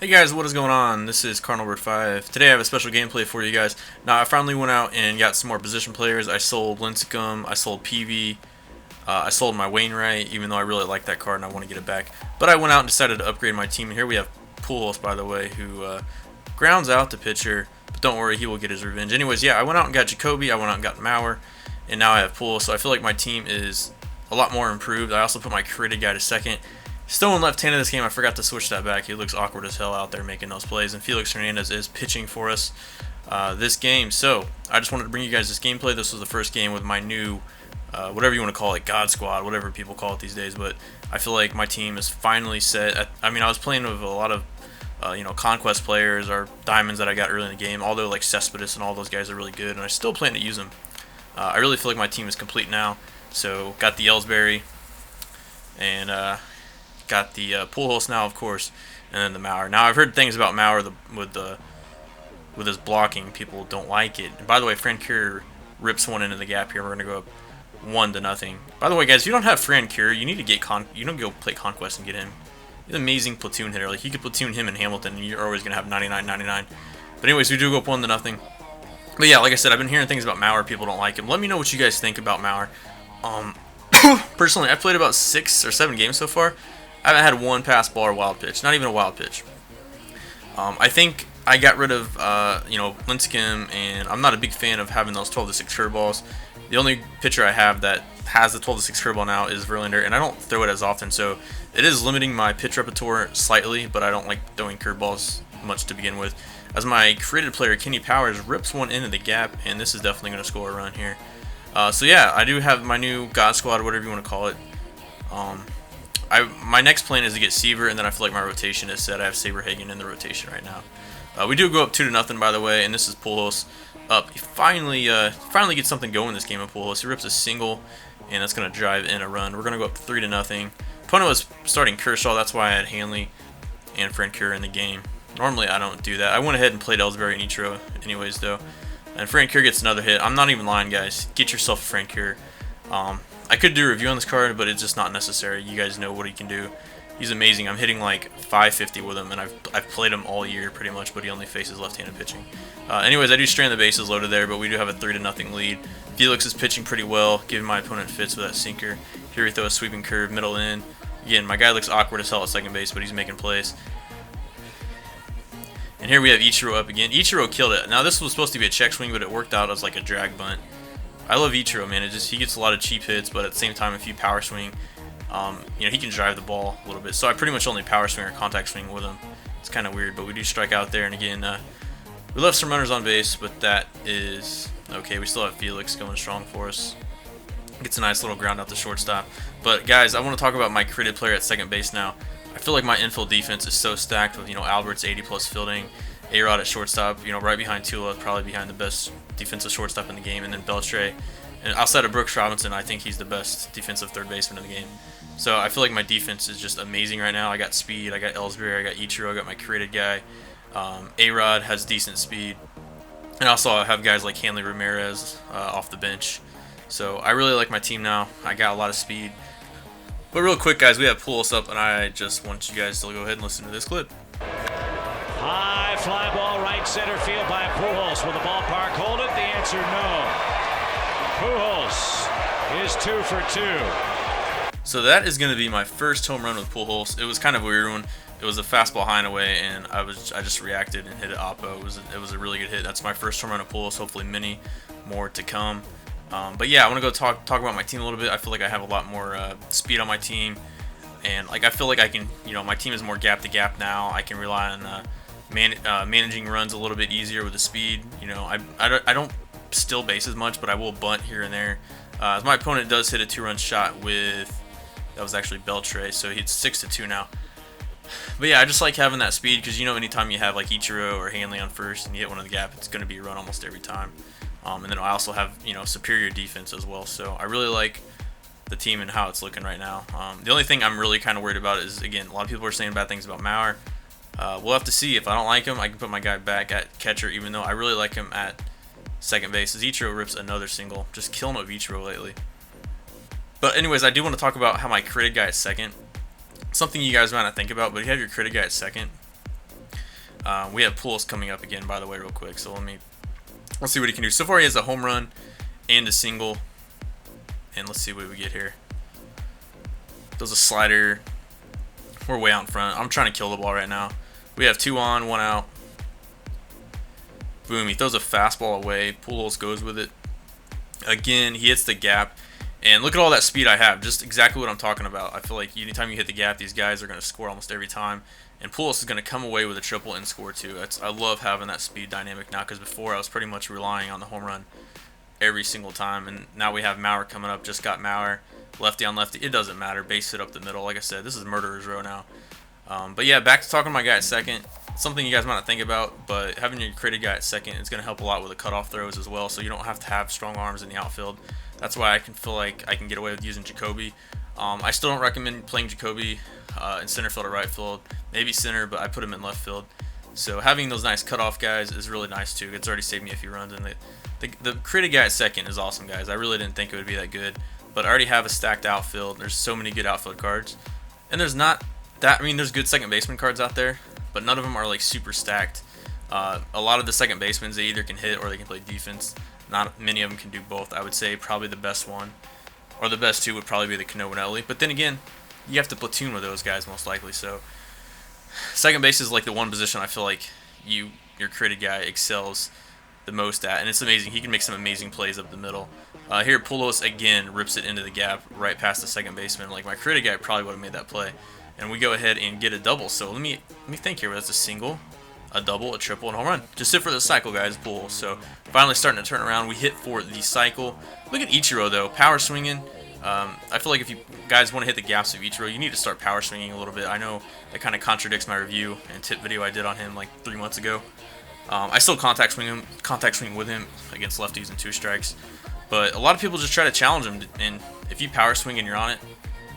Hey guys, what is going on? This is Carnal5. Today I have a special gameplay for you guys. Now I finally went out and got some more position players. I sold Lincecum, I sold PV, I sold my Wainwright, even though I really like that card and I want to get it back. But I went out and decided to upgrade my team. And here we have Pujols, by the way, who grounds out the pitcher. But don't worry, he will get his revenge. Anyways, yeah, I went out and got Jacoby, I went out and got Mauer, and now I have Pujols. So I feel like my team is a lot more improved. I also put my created guy to second. Still in left-handed this game. I forgot to switch that back. He looks awkward as hell out there making those plays. And Felix Hernandez is pitching for us this game. So I just wanted to bring you guys this gameplay. This was the first game with my new, whatever you want to call it, God Squad, whatever people call it these days. But I feel like my team is finally set. I mean, I was playing with a lot of, Conquest players or diamonds that I got early in the game. Although like Cespedes and all those guys are really good, and I still plan to use them. I really feel like my team is complete now. So got the Ellsbury and got the Pujols now, of course, and then the Mauer. Now I've heard things about Mauer with his blocking. People don't like it. And by the way, Francoeur rips one into the gap here. We're gonna go up 1-0. By the way, guys, if you don't have Francoeur, you need to get you don't go play Conquest and get him. He's an amazing platoon hitter. Like you could platoon him in Hamilton, and you're always gonna have 99-99. But anyways, we do go up 1-0. But yeah, like I said, I've been hearing things about Mauer. People don't like him. Let me know what you guys think about Mauer. Personally, I've played about 6 or 7 games so far. I haven't had one pass ball or wild pitch, not even a wild pitch. I think I got rid of, Lincecum, and I'm not a big fan of having those 12-6 curveballs. The only pitcher I have that has the 12-6 curveball now is Verlander, and I don't throw it as often, so it is limiting my pitch repertoire slightly, but I don't like throwing curveballs much to begin with. As my created player, Kenny Powers, rips one into the gap, and this is definitely going to score a run here. So yeah, I do have my new God Squad, whatever you want to call it. My next plan is to get Seaver, and then I feel like my rotation is set. I have Saberhagen in the rotation right now. We do go up 2-0, by the way, and this is Pujols up. He finally gets something going this game of Pujols. He rips a single, and that's going to drive in a run. We're going to go up 3-0. Opponent was starting Kershaw. That's why I had Hanley and Francoeur in the game. Normally I don't do that. I went ahead and played Ellsbury and Ichiro anyways, though. And Francoeur gets another hit. I'm not even lying, guys. Get yourself a Francoeur. I could do a review on this card, but it's just not necessary. You guys know what he can do. He's amazing. I'm hitting like 550 with him, and I've played him all year pretty much, but he only faces left-handed pitching. Anyways, I do strand the bases loaded there, but we do have a 3-0 lead. Felix is pitching pretty well, giving my opponent fits with that sinker. Here we throw a sweeping curve, middle in. Again, my guy looks awkward as hell at second base, but he's making plays. And here we have Ichiro up again. Ichiro killed it. Now this was supposed to be a check swing, but it worked out as like a drag bunt. I love Ichiro, man. He gets a lot of cheap hits, but at the same time, if you power swing, he can drive the ball a little bit. So I pretty much only power swing or contact swing with him. It's kind of weird, but we do strike out there. And again, we left some runners on base, but that is okay. We still have Felix going strong for us. Gets a nice little ground out the shortstop. But guys, I want to talk about my created player at second base now. I feel like my infield defense is so stacked with Albert's 80+ fielding, A-Rod at shortstop, right behind Tula, probably behind the best defensive shortstop in the game, and then Beltre. And outside of Brooks Robinson, I think he's the best defensive third baseman in the game. So I feel like my defense is just amazing right now. I got speed, I got Ellsbury, I got Ichiro, I got my created guy. A-Rod has decent speed. And also I have guys like Hanley Ramirez off the bench. So I really like my team now. I got a lot of speed. But real quick, guys, we have Pujols up, and I just want you guys to go ahead and listen to this clip. High fly ball right center field by Pujols. Will the ballpark hold it? The answer no. Pujols is 2 for 2. So that is going to be my first home run with Pujols. It was kind of a weird one. It was a fastball high and away, and I just reacted and hit it oppo. It was a really good hit. That's my first home run of Pujols. Hopefully many more to come. But yeah, I want to go talk about my team a little bit. I feel like I have a lot more speed on my team, and I feel like I can, my team is more gap to gap now. I can rely on managing runs a little bit easier with the speed. I don't steal bases much, but I will bunt here and there. My opponent does hit a 2-run shot with, that was actually Beltre, so he's 6-2 now. But yeah, I just like having that speed because anytime you have like Ichiro or Hanley on first and you hit one of the gap, it's going to be a run almost every time. And then I also have superior defense as well. So I really like the team and how it's looking right now. The only thing I'm really kind of worried about is, again, a lot of people are saying bad things about Mauer. We'll have to see. If I don't like him, I can put my guy back at catcher, even though I really like him at second base. As Ichiro rips another single. Just killing it with Ichiro lately. But anyways, I do want to talk about how my created guy at second. Something you guys might not think about, but if you have your created guy at second, We have Pujols coming up again, by the way, real quick. So let's see what he can do. So far, he has a home run and a single. And let's see what we get here. Does a slider. We're way out in front. I'm trying to kill the ball right now. We have 2 on, 1 out. Boom, he throws a fastball away. Pujols goes with it. Again, he hits the gap. And look at all that speed I have. Just exactly what I'm talking about. I feel like anytime you hit the gap, these guys are going to score almost every time. And Pujols is going to come away with a triple and score too. I love having that speed dynamic now, because before I was pretty much relying on the home run every single time. And now we have Mauer coming up. Just got Mauer. Lefty on lefty. It doesn't matter. Base hit up the middle. Like I said, this is murderer's row now. But yeah, back to talking to my guy at second. Something you guys might not think about, but having your created guy at second is going to help a lot with the cutoff throws as well, so you don't have to have strong arms in the outfield. That's why I can feel like I can get away with using Jacoby. I still don't recommend playing Jacoby in center field or right field. Maybe center, but I put him in left field. So having those nice cutoff guys is really nice too. It's already saved me a few runs. And the created guy at second is awesome, guys. I really didn't think it would be that good, but I already have a stacked outfield. There's so many good outfield cards, and there's not that. I mean, there's good second baseman cards out there, but none of them are like super stacked. A lot of the second basemen, they either can hit or they can play defense. Not many of them can do both. I would say probably the best one, or the best two, would probably be the Cano and Ellie. But then again, you have to platoon with those guys most likely. So second base is like the one position I feel like your created guy excels the most at, and it's amazing. He can make some amazing plays up the middle. Here, Pujols again rips it into the gap right past the second baseman. Like my created guy probably would have made that play, and we go ahead and get a double. So let me think here. That's a single, a double, a triple, and a home run. Just it for the cycle, guys. Pujols. So finally starting to turn around. We hit for the cycle. Look at Ichiro though, power swinging. I feel like if you guys want to hit the gaps of Ichiro, you need to start power swinging a little bit. I know that kind of contradicts my review and tip video I did on him like 3 months ago. I still contact swing with him against lefties and 2 strikes. But a lot of people just try to challenge him, and if you power swing and you're on it,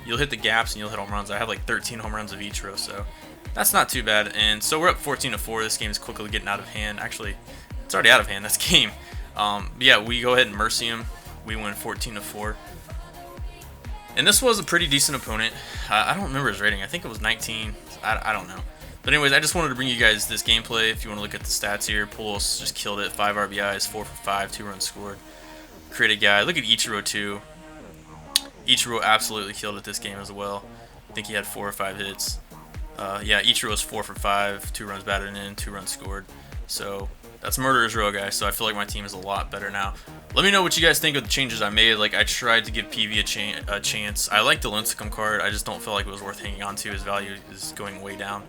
you'll hit the gaps and you'll hit home runs. I have like 13 home runs of Ichiro, so that's not too bad. And so we're up 14-4. This game is quickly getting out of hand. Actually, it's already out of hand. That's game. Yeah, we go ahead and mercy him. We win 14-4. And this was a pretty decent opponent. I don't remember his rating. I think it was 19. I don't know. But anyways, I just wanted to bring you guys this gameplay. If you want to look at the stats here, Pujols just killed it. 5 RBIs, 4 for 5, 2 runs scored. Created guy. Look at Ichiro too. Ichiro absolutely killed it this game as well. I think he had 4 or 5 hits. Yeah, Ichiro was 4 for 5, 2 runs batted in, 2 runs scored. So that's murderer's row, guys. So I feel like my team is a lot better now. Let me know what you guys think of the changes I made. Like, I tried to give PV a chance. I like the Lincecum card. I just don't feel like it was worth hanging on to. His value is going way down.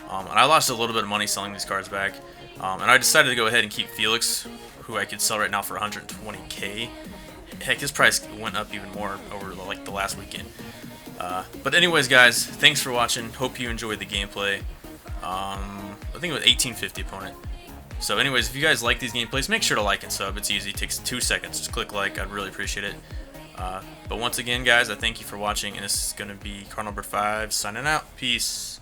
And I lost a little bit of money selling these cards back. And I decided to go ahead and keep Felix, who I could sell right now for 120K. Heck, his price went up even more over like the last weekend. But anyways, guys, thanks for watching. Hope you enjoyed the gameplay. I think it was 1850 opponent. So anyways, if you guys like these gameplays, make sure to like and sub. It's easy. It takes 2 seconds. Just click like. I'd really appreciate it. But once again, guys, I thank you for watching. And this is going to be Cardinal Number 5 signing out. Peace.